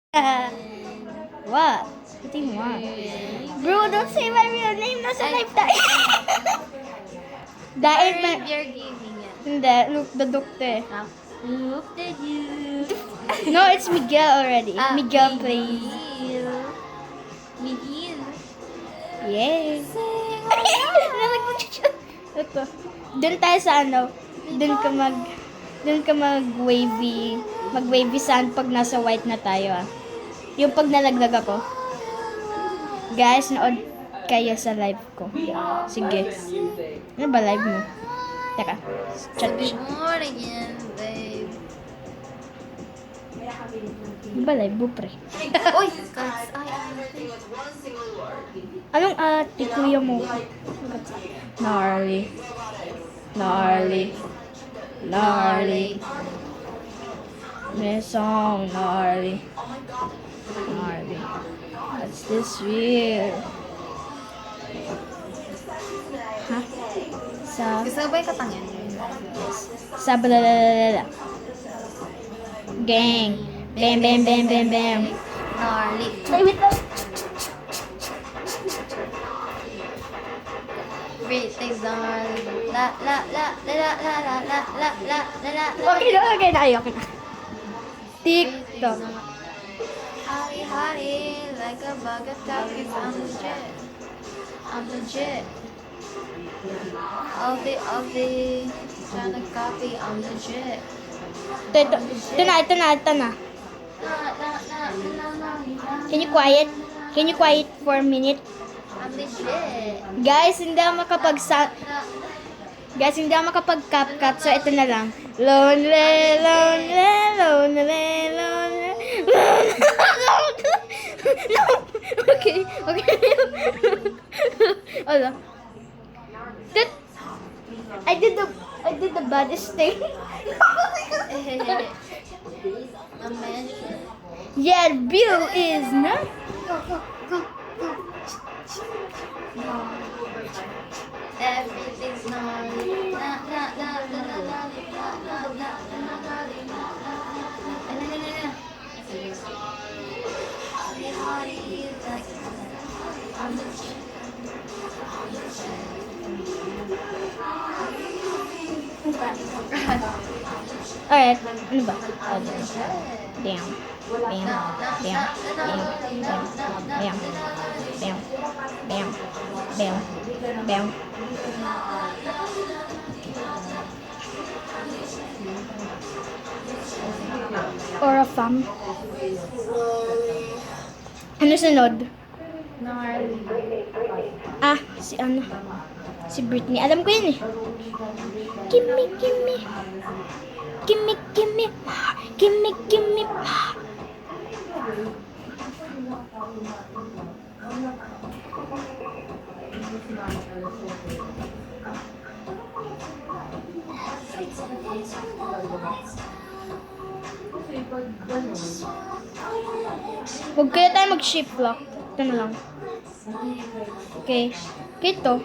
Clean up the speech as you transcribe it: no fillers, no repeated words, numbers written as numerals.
What? What do you want? Bro, don't say my real name. Nasa live tayo. Dahil Alright, you're giving it. Hindi, look, the doctor. Look at you. No, it's Miguel already. Miguel, please. Miguel. Yes. Ito. Doon tayo sa ano. Doon ka mag-wavy sand pag nasa white na tayo, ah. Yung pag nalaglag ako. Guys, nood kayo sa live ko. Sige. Ano ba live mo? Teka. Chat Good siya. morning, babe. Ano ba live mo, pre? Uy, guys. Anong ate kuya mo? Gnarly. May song, gnarly. What's this real? Ha? Gusto mo ba yung katangyan? Sa balalala. Gang. Bam, bam, bam, bam, bam. Gnarly. Ay, wait lang. Everything's gnarly. La, la, la, la, la, la, la, la, la, la, la, la, la. Okay na. TikTok. Hottie, hottie, like a bug of talkies. I'm legit. All day, trying to copy. I'm legit. Ito na. Can you quiet for a minute? I'm legit. Guys, hindi ako makapag-CapCut, so ito na lang. Lonely. Okay. Hold on. I did the baddest thing. A mansion. Yeah, Bill is not. Everything's gnarly. Na, na, na, na, na, na, na, na, na, na, gnarly, na, na, na. Hottie, hottie, like I'm legit. Alright, ano ba? Damn. Or a fam. Ano sunod? Gnarly. Si Britney. Alam ko yun eh. Gimme more. Gimme more. Huwag kaya tayo mag-shift lock. Ito na lang. Okay. Ito.